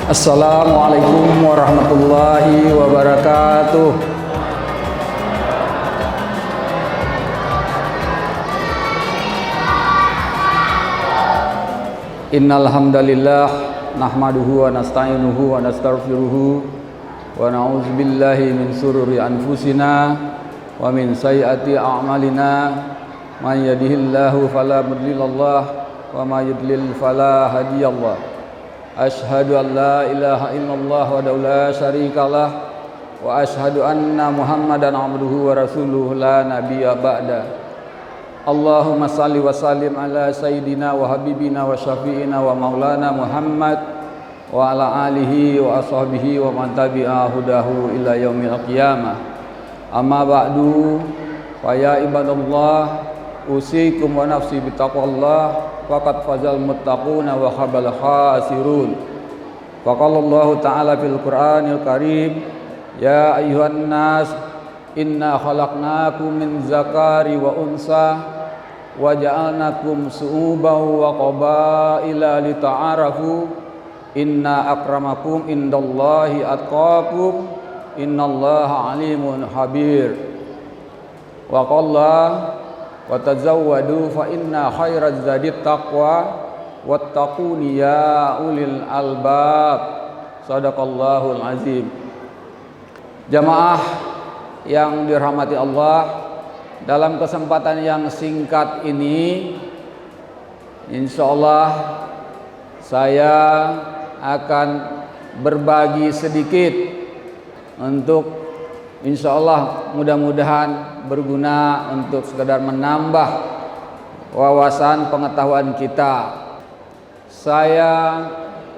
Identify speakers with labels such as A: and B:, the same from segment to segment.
A: Assalamualaikum warahmatullahi wabarakatuh. Innal hamdalillah nahmaduhu wa nasta'inuhu wa nastaghfiruhu wa na'udzu billahi min shururi anfusina wa min sayyiati a'malina. May yahdihillahu fala mudhillalah wa may yudlil fala hadiyalah. Asyhadu an la ilaha illallah wa la syarikalah wa asyhadu anna Muhammadan abduhu wa rasuluhu la nabiyya ba'da. Allahumma salli wa sallim ala sayyidina wa habibina wa syafi'ina wa maulana Muhammad wa ala alihi wa ashabihi wa man tabi'a hudahu ila yaumil qiyamah. Amma ba'du, fa ya ibadallah, usikum wa nafsi bittaqwallah, faqad fazal muttaquna wa khabal khasirun. Faqala Allah Ta'ala fil Qur'anil Karim, ya ayyuhan nas inna khalaqnakum min zakari wa unsa wa ja'alnakum su'uban wa qabaila lita'arafu inna akramakum indallahi atqakum innallaha alimun habir. Wa qala wa tazawwadu fa inna khairaz zadit taqwa wattaquni ya ulil albab. Shadaqallahul azim. Jamaah yang dirahmati Allah, dalam kesempatan yang singkat ini insyaallah saya akan berbagi sedikit untuk insyaallah mudah-mudahan berguna untuk sekedar menambah wawasan pengetahuan kita. Saya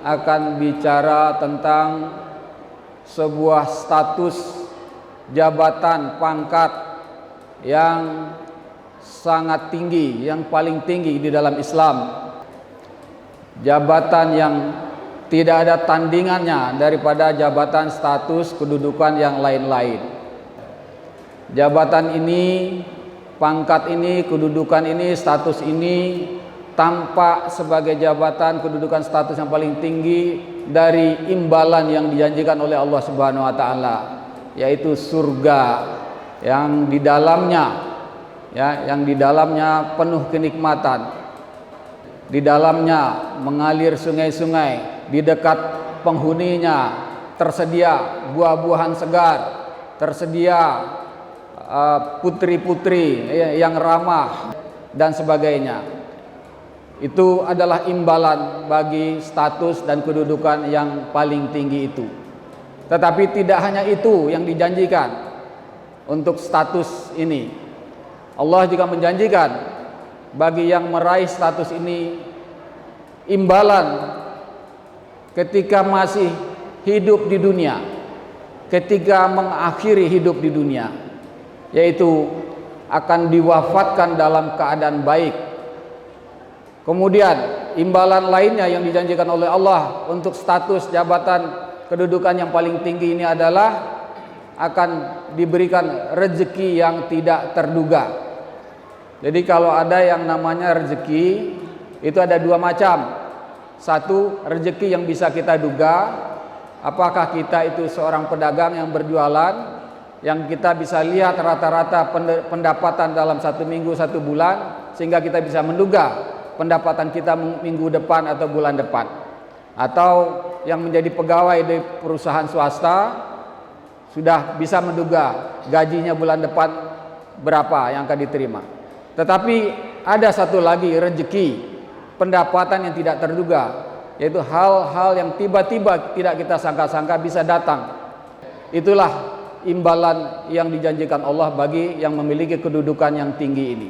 A: akan bicara tentang sebuah status jabatan pangkat yang sangat tinggi, yang paling tinggi di dalam Islam. Jabatan yang tidak ada tandingannya daripada jabatan status kedudukan yang lain-lain. Jabatan ini, pangkat ini, kedudukan ini, status ini tampak sebagai jabatan kedudukan status yang paling tinggi dari imbalan yang dijanjikan oleh Allah Subhanahu wa taala, yaitu surga yang di dalamnya penuh kenikmatan. Di dalamnya mengalir sungai-sungai, di dekat penghuninya tersedia buah-buahan segar, tersedia putri-putri yang ramah dan sebagainya. Itu adalah imbalan bagi status dan kedudukan yang paling tinggi itu. Tetapi tidak hanya itu yang dijanjikan untuk status ini. Allah juga menjanjikan bagi yang meraih status ini imbalan ketika masih hidup di dunia, ketika mengakhiri hidup di dunia, yaitu akan diwafatkan dalam keadaan baik. Kemudian imbalan lainnya yang dijanjikan oleh Allah untuk status jabatan kedudukan yang paling tinggi ini adalah akan diberikan rezeki yang tidak terduga. Jadi kalau ada yang namanya rezeki itu ada dua macam. Satu, rezeki yang bisa kita duga, apakah kita itu seorang pedagang yang berjualan, yang kita bisa lihat rata-rata pendapatan dalam satu minggu, satu bulan, sehingga kita bisa menduga pendapatan kita minggu depan atau bulan depan. Atau yang menjadi pegawai di perusahaan swasta sudah bisa menduga gajinya bulan depan berapa yang akan diterima. Tetapi ada satu lagi rezeki, pendapatan yang tidak terduga, yaitu hal-hal yang tiba-tiba tidak kita sangka-sangka bisa datang. Itulah imbalan yang dijanjikan Allah bagi yang memiliki kedudukan yang tinggi ini.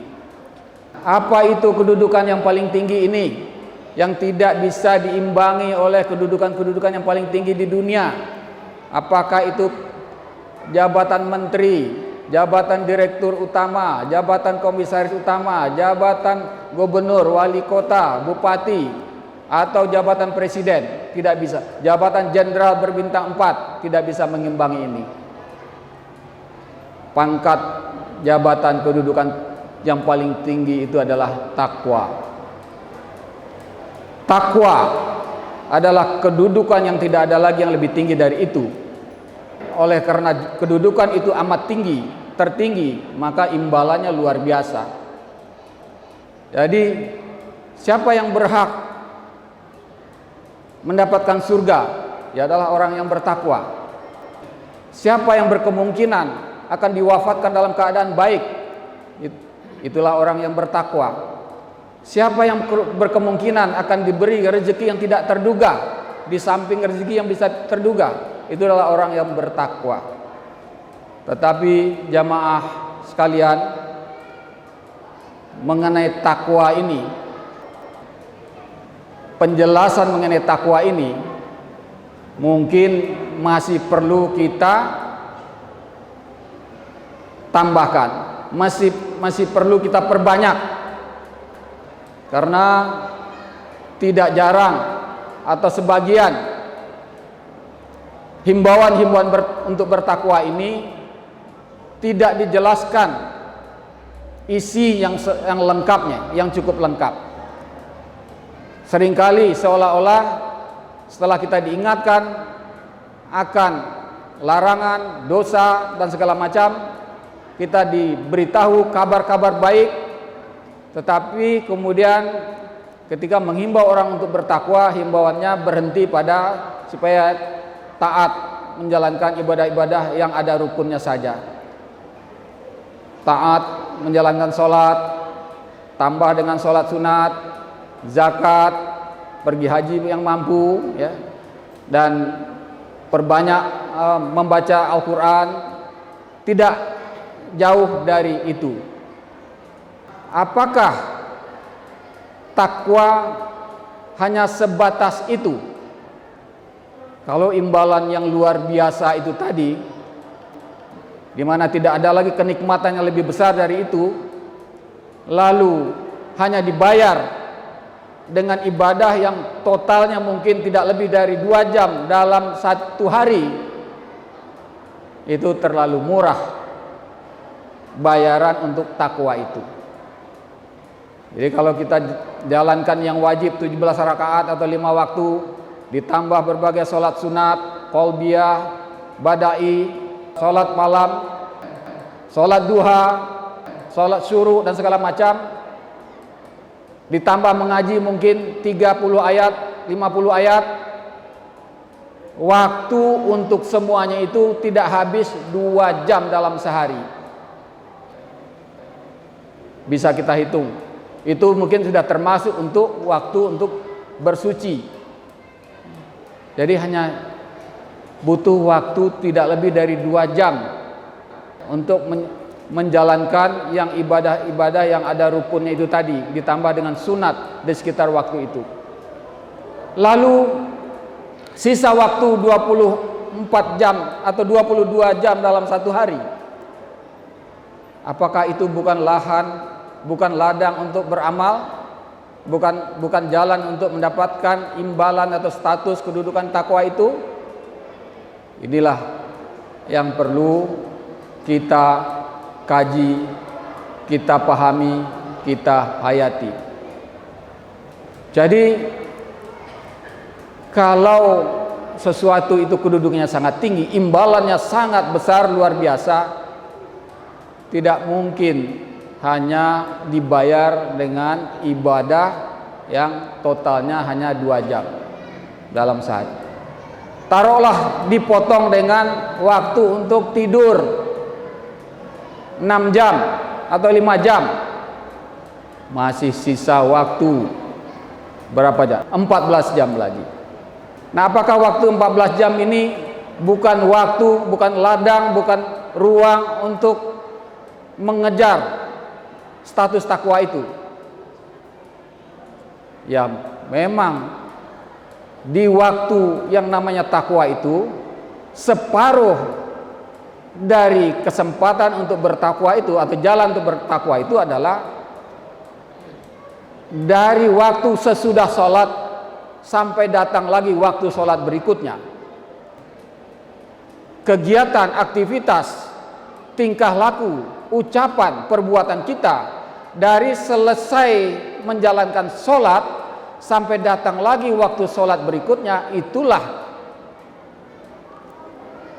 A: Apa itu kedudukan yang paling tinggi ini, yang tidak bisa diimbangi oleh kedudukan-kedudukan yang paling tinggi di dunia? Apakah itu jabatan menteri, jabatan direktur utama, jabatan komisaris utama, jabatan gubernur, wali kota, bupati, atau jabatan presiden? Tidak bisa. Jabatan jenderal berbintang 4 tidak bisa mengimbangi ini. Pangkat jabatan kedudukan yang paling tinggi itu adalah takwa. Takwa adalah kedudukan yang tidak ada lagi yang lebih tinggi dari itu. Oleh karena kedudukan itu amat tinggi, tertinggi, maka imbalannya luar biasa. Jadi siapa yang berhak mendapatkan surga? Ya adalah orang yang bertakwa. Siapa yang berkemungkinan akan diwafatkan dalam keadaan baik? Itulah orang yang bertakwa. Siapa yang berkemungkinan akan diberi rezeki yang tidak terduga di samping rezeki yang bisa terduga? Itu adalah orang yang bertakwa. Tetapi jamaah sekalian, mengenai takwa ini, penjelasan mengenai takwa ini mungkin masih perlu kita tambahkan, masih perlu kita perbanyak, karena tidak jarang atau sebagian himbauan-himbauan untuk bertakwa ini tidak dijelaskan isi yang lengkapnya, yang cukup lengkap. Seringkali seolah-olah setelah kita diingatkan akan larangan, dosa dan segala macam, kita diberitahu kabar-kabar baik, tetapi kemudian ketika menghimbau orang untuk bertakwa, himbauannya berhenti pada supaya taat menjalankan ibadah-ibadah yang ada rukunnya saja. Taat menjalankan sholat, tambah dengan sholat sunat, zakat, pergi haji yang mampu, ya, dan perbanyak membaca Al-Quran. Tidak jauh dari itu. Apakah takwa hanya sebatas itu? Kalau imbalan yang luar biasa itu tadi, di mana tidak ada lagi kenikmatan yang lebih besar dari itu, lalu hanya dibayar dengan ibadah yang totalnya mungkin tidak lebih dari 2 jam dalam 1 hari, itu terlalu murah bayaran untuk takwa itu. Jadi kalau kita jalankan yang wajib 17 rakaat atau 5 waktu, ditambah berbagai sholat sunat, qalbiyah, badai, sholat malam, sholat duha, sholat syuruk dan segala macam, ditambah mengaji mungkin 30 ayat, 50 ayat, waktu untuk semuanya itu tidak habis 2 jam dalam sehari. Bisa kita hitung. Itu mungkin sudah termasuk untuk waktu untuk bersuci. Jadi hanya butuh waktu tidak lebih dari 2 jam untuk menjalankan yang ibadah-ibadah yang ada rukunnya itu tadi, ditambah dengan sunat di sekitar waktu itu. Lalu sisa waktu 24 jam atau 22 jam dalam 1 hari, apakah itu bukan lahan, bukan ladang untuk beramal, bukan jalan untuk mendapatkan imbalan atau status kedudukan takwa itu? Inilah yang perlu kita kaji, kita pahami, kita hayati. Jadi kalau sesuatu itu kedudukannya sangat tinggi, imbalannya sangat besar, luar biasa, tidak mungkin hanya dibayar dengan ibadah yang totalnya hanya 2 jam dalam sehari. Taruhlah dipotong dengan waktu untuk tidur 6 jam atau 5 jam, masih sisa waktu berapa jam? 14 jam lagi. Nah, apakah waktu 14 jam ini bukan waktu, bukan ladang, bukan ruang untuk mengejar status takwa itu? Ya, memang di waktu yang namanya takwa itu, separuh dari kesempatan untuk bertakwa itu atau jalan untuk bertakwa itu adalah dari waktu sesudah sholat sampai datang lagi waktu sholat berikutnya. Kegiatan, aktivitas, tingkah laku, ucapan, perbuatan kita dari selesai menjalankan sholat sampai datang lagi waktu sholat berikutnya, itulah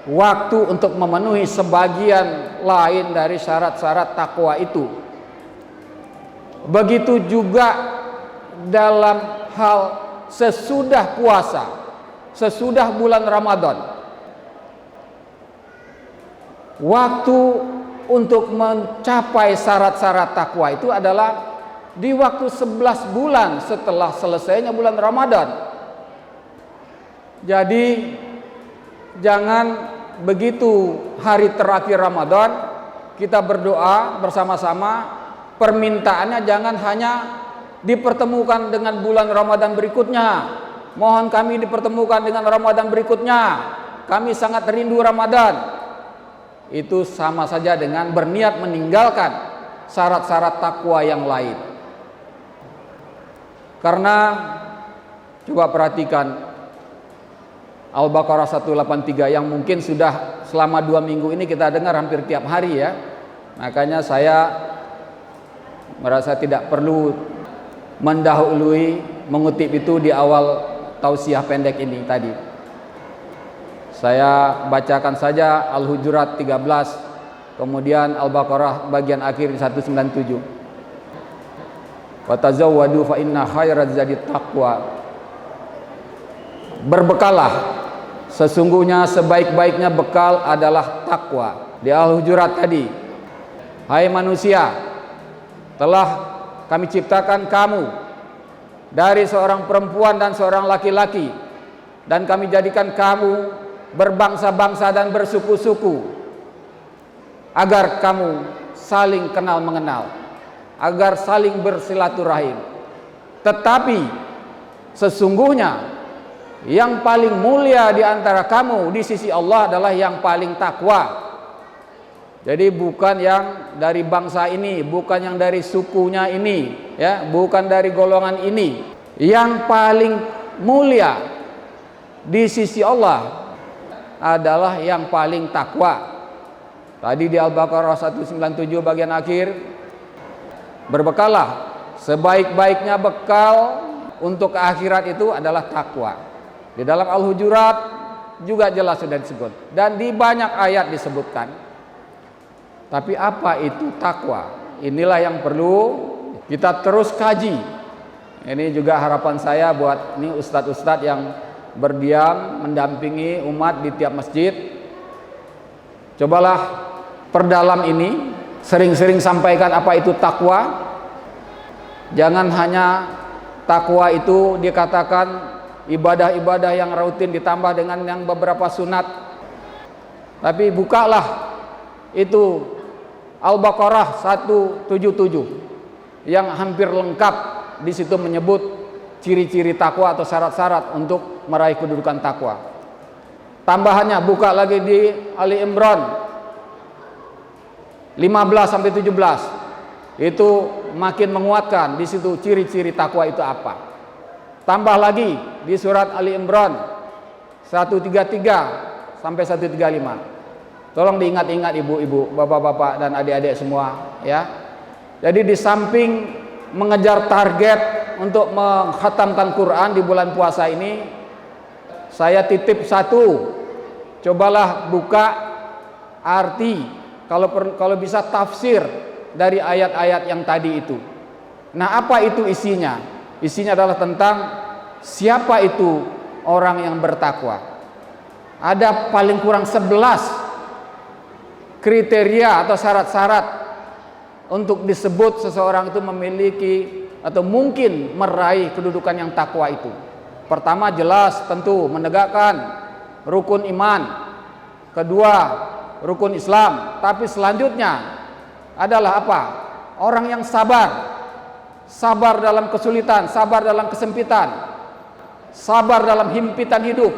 A: waktu untuk memenuhi sebagian lain dari syarat-syarat takwa itu. Begitu juga dalam hal sesudah puasa, sesudah bulan Ramadan, waktu untuk mencapai syarat-syarat takwa itu adalah di waktu 11 bulan setelah selesainya bulan Ramadan. Jadi jangan begitu hari terakhir Ramadan kita berdoa bersama-sama, permintaannya jangan hanya dipertemukan dengan bulan Ramadan berikutnya. Mohon kami dipertemukan dengan Ramadan berikutnya. Kami sangat rindu Ramadan. Itu sama saja dengan berniat meninggalkan syarat-syarat takwa yang lain. Karena coba perhatikan Al-Baqarah 183 yang mungkin sudah selama 2 minggu ini kita dengar hampir tiap hari ya. Makanya saya merasa tidak perlu mendahului mengutip itu di awal tausiah pendek ini tadi. Saya bacakan saja Al-Hujurat 13, kemudian Al-Baqarah bagian akhir 197. Wa tazawwadu fa inna khairaz zadi taqwa. Berbekalah, sesungguhnya sebaik-baiknya bekal adalah takwa. Di Al-Hujurat tadi, hai manusia, telah kami ciptakan kamu dari seorang perempuan dan seorang laki-laki, dan kami jadikan kamu berbangsa-bangsa dan bersuku-suku agar kamu saling kenal mengenal, agar saling bersilaturahim. Tetapi sesungguhnya yang paling mulia di antara kamu di sisi Allah adalah yang paling takwa. Jadi bukan yang dari bangsa ini, bukan yang dari sukunya ini, ya, bukan dari golongan ini. Yang paling mulia di sisi Allah adalah yang paling takwa. Tadi di Al-Baqarah 197 bagian akhir, berbekalah, sebaik-baiknya bekal untuk akhirat itu adalah takwa. Di dalam Al-Hujurat juga jelas sudah disebut, dan di banyak ayat disebutkan. Tapi apa itu takwa? Inilah yang perlu kita terus kaji. Ini juga harapan saya buat ini ustadz-ustadz yang berdiam mendampingi umat di tiap masjid. Cobalah perdalam ini, sering-sering sampaikan apa itu takwa. Jangan hanya takwa itu dikatakan ibadah-ibadah yang rutin ditambah dengan yang beberapa sunat. Tapi bukalah itu Al-Baqarah 177 yang hampir lengkap di situ menyebut ciri-ciri takwa atau syarat-syarat untuk meraih kedudukan takwa. Tambahannya buka lagi di Ali Imran 15 sampai 17. Itu makin menguatkan di situ ciri-ciri takwa itu apa. Tambah lagi di surat Ali Imran 133 sampai 135. Tolong diingat-ingat ibu-ibu, bapak-bapak dan adik-adik semua ya. Jadi di samping mengejar target untuk menghatamkan Quran di bulan puasa ini, saya titip satu. Cobalah buka arti kalau bisa tafsir dari ayat-ayat yang tadi itu. Nah, apa itu isinya? Isinya adalah tentang siapa itu orang yang bertakwa. Ada paling kurang 11 kriteria atau syarat-syarat untuk disebut seseorang itu memiliki atau mungkin meraih kedudukan yang takwa itu. Pertama, jelas tentu menegakkan rukun iman. Kedua, rukun Islam. Tapi selanjutnya adalah apa? Orang yang sabar. Sabar dalam kesulitan, sabar dalam kesempitan, sabar dalam himpitan hidup.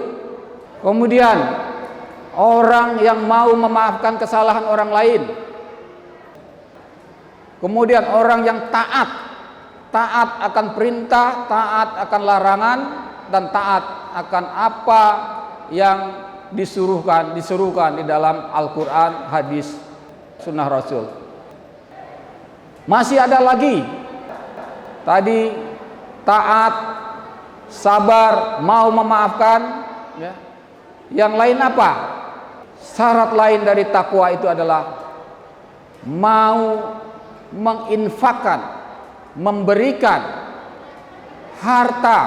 A: Kemudian orang yang mau memaafkan kesalahan orang lain. Kemudian orang yang taat akan perintah, taat akan larangan, dan taat akan apa yang disuruhkan di dalam Al-Quran, hadis, sunnah Rasul. Masih ada lagi. Tadi taat sabar, mau memaafkan, ya. Yang lain apa? Syarat lain dari takwa itu adalah mau menginfakkan, memberikan harta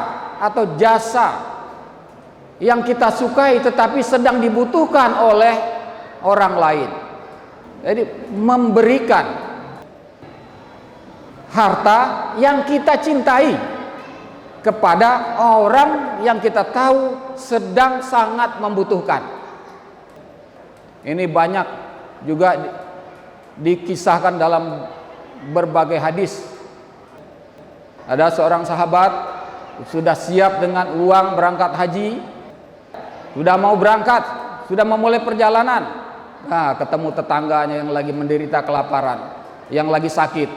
A: atau jasa yang kita sukai tetapi sedang dibutuhkan oleh orang lain. Jadi memberikan harta yang kita cintai kepada orang yang kita tahu sedang sangat membutuhkan. Ini banyak juga dikisahkan dalam berbagai hadis. Ada seorang sahabat sudah siap dengan uang berangkat haji, sudah mau berangkat, sudah memulai perjalanan. Nah, ketemu tetangganya yang lagi menderita kelaparan, yang lagi sakit.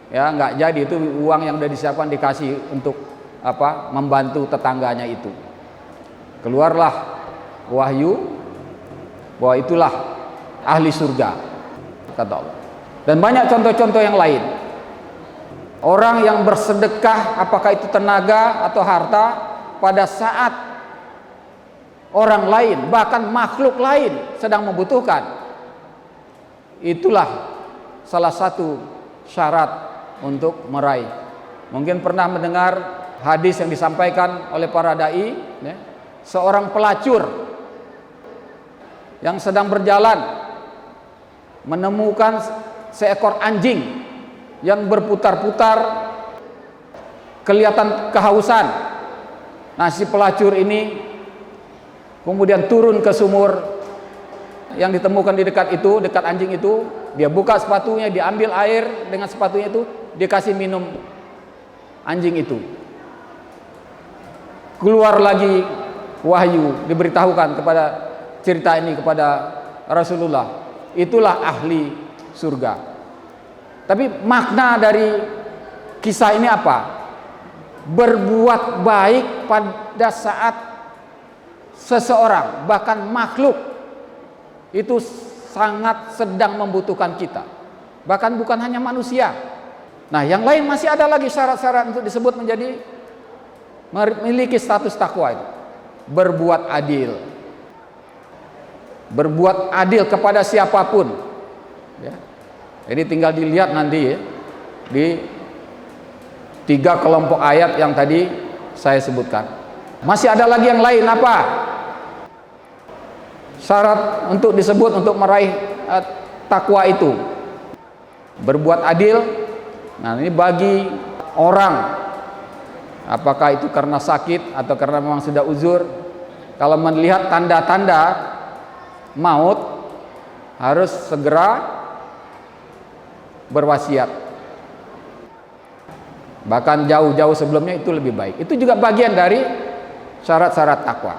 A: Ya, nggak jadi, itu uang yang sudah disiapkan dikasih untuk apa? Membantu tetangganya itu. Keluarlah wahyu bahwa itulah ahli surga, kata Allah. Dan banyak contoh-contoh yang lain. Orang yang bersedekah, apakah itu tenaga atau harta, pada saat orang lain, bahkan makhluk lain sedang membutuhkan, itulah salah satu syarat untuk meraih. Mungkin pernah mendengar hadis yang disampaikan oleh para dai, ya, seorang pelacur yang sedang berjalan menemukan seekor anjing yang berputar-putar, kelihatan kehausan. Nah, si pelacur ini kemudian turun ke sumur yang ditemukan di dekat itu, dekat anjing itu. Dia buka sepatunya, diambil air dengan sepatunya itu, dikasih minum anjing itu. Keluar lagi wahyu, diberitahukan kepada cerita ini kepada Rasulullah. Itulah ahli surga. Tapi makna dari kisah ini apa? Berbuat baik pada saat seseorang, bahkan makhluk itu sangat sedang membutuhkan kita. Bahkan bukan hanya manusia. Nah, yang lain masih ada lagi syarat-syarat untuk disebut menjadi memiliki status takwa itu. Berbuat adil. Berbuat adil kepada siapapun. Ya. Jadi tinggal dilihat nanti ya, di 3 kelompok ayat yang tadi saya sebutkan. Masih ada lagi yang lain apa? Syarat untuk disebut untuk meraih takwa itu. Berbuat adil. Nah, ini bagi orang, apakah itu karena sakit atau karena memang sudah uzur, kalau melihat tanda-tanda maut harus segera berwasiat. Bahkan jauh-jauh sebelumnya itu lebih baik. Itu juga bagian dari syarat-syarat takwa.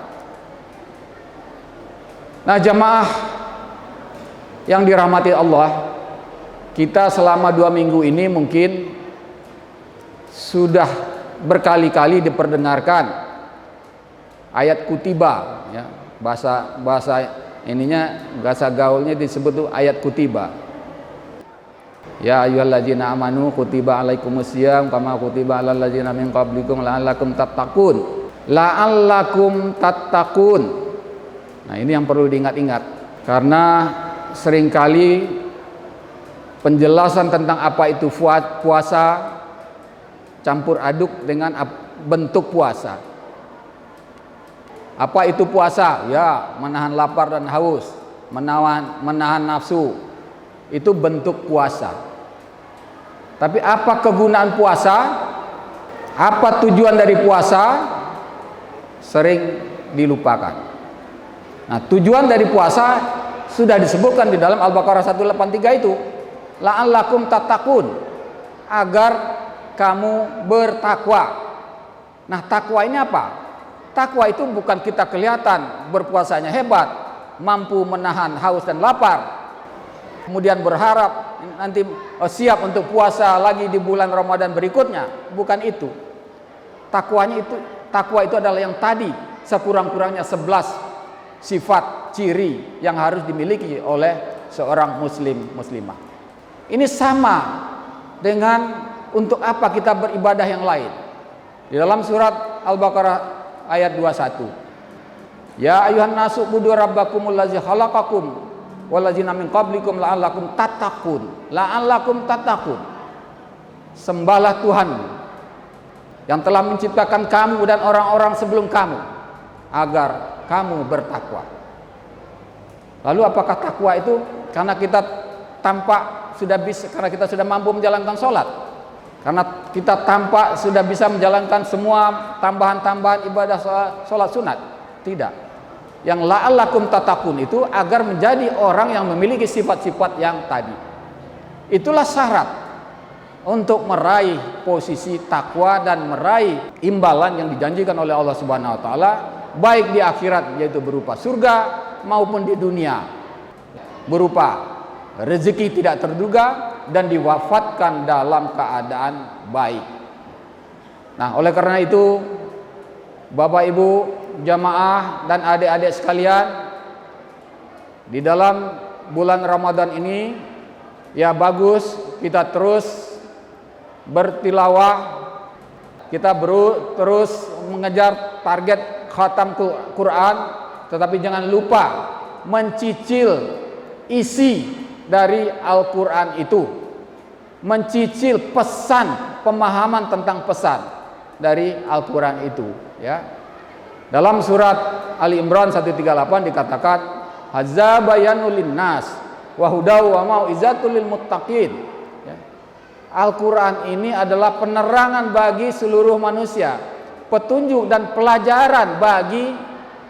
A: Nah, jamaah yang dirahmati Allah, kita selama 2 minggu ini mungkin sudah berkali-kali diperdengarkan ayat kutiba, ya, bahasa ininya, bahasa gaulnya disebut tuh ayat kutiba. Ya ayyuhalladzina amanu kutiba alaikumusiyam kama kutiba alal ladzina min qablikum la'allakum tattaqun. La'allakum tattaqun. Nah, ini yang perlu diingat-ingat, karena seringkali penjelasan tentang apa itu puasa campur aduk dengan bentuk puasa. Apa itu puasa? Ya, menahan lapar dan haus, menahan nafsu. Itu bentuk puasa. Tapi apa kegunaan puasa? Apa tujuan dari puasa? Sering dilupakan. Nah, tujuan dari puasa sudah disebutkan di dalam Al-Baqarah 183 itu. La'allakum tattaqun, agar kamu bertakwa. Nah, takwa ini apa? Takwa itu bukan kita kelihatan berpuasanya hebat, mampu menahan haus dan lapar, kemudian berharap nanti siap untuk puasa lagi di bulan Ramadan berikutnya. Bukan itu. Takwa itu adalah yang tadi, sekurang-kurangnya 11 sifat ciri yang harus dimiliki oleh seorang muslimah. Ini sama dengan untuk apa kita beribadah yang lain. Di dalam surat Al-Baqarah ayat 21. Ya ayuhan nasu budu rabbakumul ladzi khalaqakum walladzina min qablikum la'allakum tattaqun. La'allakum tattaqun. Sembahlah Tuhan yang telah menciptakan kamu dan orang-orang sebelum kamu agar kamu bertakwa. Lalu apakah takwa itu? Karena kita tampak sudah bisa, karena kita sudah mampu menjalankan sholat, karena kita tampak sudah bisa menjalankan semua tambahan-tambahan ibadah sholat sunat? Tidak. Yang la'allakum tattaqun itu agar menjadi orang yang memiliki sifat-sifat yang tadi. Itulah syarat untuk meraih posisi takwa dan meraih imbalan yang dijanjikan oleh Allah Subhanahu wa taala, baik di akhirat yaitu berupa surga maupun di dunia berupa rezeki tidak terduga dan diwafatkan dalam keadaan baik. Nah, oleh karena itu Bapak Ibu jamaah dan adik-adik sekalian, di dalam bulan Ramadan ini ya bagus kita terus bertilawah, kita terus mengejar target khatam Quran, tetapi jangan lupa mencicil isi dari Al-Quran itu, mencicil pesan, pemahaman tentang pesan dari Al-Quran itu ya. Dalam surat Ali Imran 138 dikatakan hadza bayanul linnas wa hudaw wa mau'izatul lil muttaqin ya. Al-Quran ini adalah penerangan bagi seluruh manusia, petunjuk dan pelajaran bagi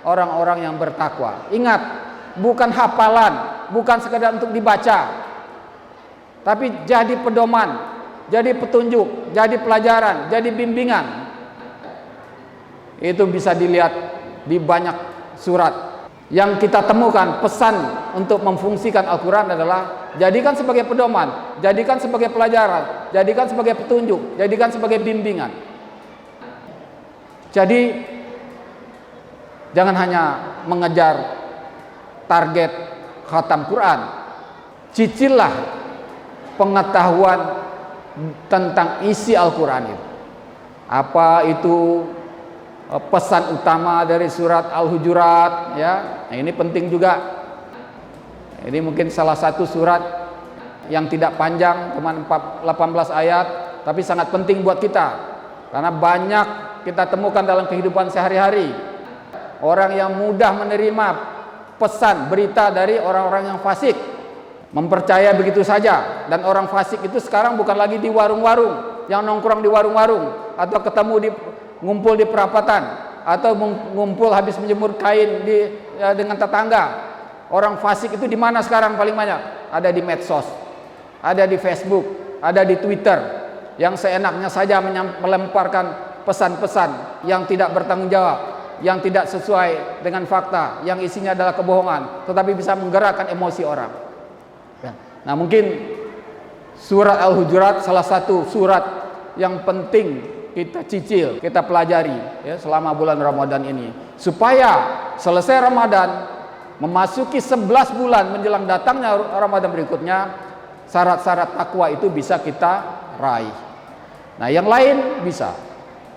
A: orang-orang yang bertakwa. Ingat, bukan hafalan, bukan sekedar untuk dibaca, tapi jadi pedoman, jadi petunjuk, jadi pelajaran, jadi bimbingan. Itu bisa dilihat di banyak surat yang kita temukan. Pesan untuk memfungsikan Al-Quran adalah jadikan sebagai pedoman, jadikan sebagai pelajaran, jadikan sebagai petunjuk, jadikan sebagai bimbingan. Jadi jangan hanya mengejar target khatam Quran, cicillah pengetahuan tentang isi Al-Quran itu. Apa itu pesan utama dari surat Al-Hujurat ya. Nah, ini penting juga. Ini mungkin salah satu surat yang tidak panjang, cuma 18 ayat, tapi sangat penting buat kita. Karena banyak kita temukan dalam kehidupan sehari-hari orang yang mudah menerima pesan berita dari orang-orang yang fasik, mempercaya begitu saja. Dan orang fasik itu sekarang bukan lagi di warung-warung, yang nongkrong di warung-warung, atau ketemu di ngumpul di perapatan, atau ngumpul habis menjemur kain dengan tetangga. Orang fasik itu di mana sekarang paling banyak? Ada di medsos, ada di Facebook, ada di Twitter, yang seenaknya saja melemparkan pesan-pesan yang tidak bertanggung jawab, yang tidak sesuai dengan fakta, yang isinya adalah kebohongan, tetapi bisa menggerakkan emosi orang. Nah, mungkin surat Al-Hujurat salah satu surat yang penting kita cicil, kita pelajari ya selama bulan Ramadan ini, supaya selesai Ramadan, memasuki 11 bulan menjelang datangnya Ramadan berikutnya, syarat-syarat takwa itu bisa kita raih. Nah, yang lain bisa,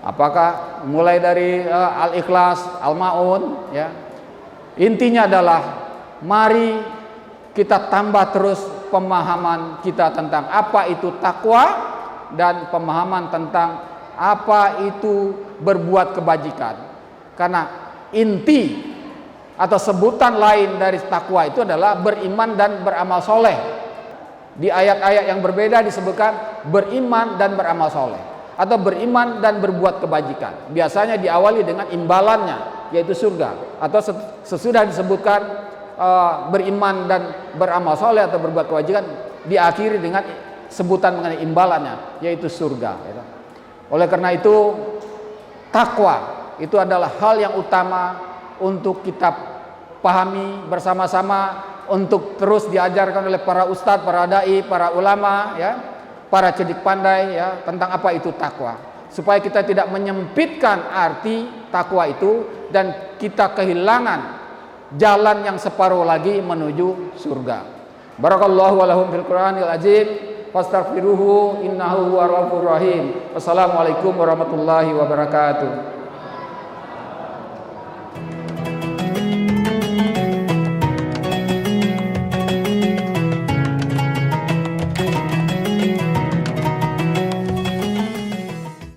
A: apakah mulai dari Al-Ikhlas, Al-Maun ya. Intinya adalah mari kita tambah terus pemahaman kita tentang apa itu takwa dan pemahaman tentang apa itu berbuat kebajikan. Karena inti atau sebutan lain dari takwa itu adalah beriman dan beramal soleh. Di ayat-ayat yang berbeda disebutkan beriman dan beramal soleh, atau beriman dan berbuat kebajikan. Biasanya diawali dengan imbalannya, yaitu surga, atau sesudah disebutkan beriman dan beramal soleh atau berbuat kebajikan, diakhiri dengan sebutan mengenai imbalannya, yaitu surga. Oleh karena itu, takwa itu adalah hal yang utama untuk kita pahami bersama-sama, untuk terus diajarkan oleh para ustadz, para dai, para ulama ya, para cedik pandai ya, tentang apa itu takwa, supaya kita tidak menyempitkan arti takwa itu dan kita kehilangan jalan yang separuh lagi menuju surga. Barakallahu wa lahum fil Qur'anil azim fastaghfiruhu innahu huwal ghafurur rahim. Wassalamualaikum warahmatullahi wabarakatuh.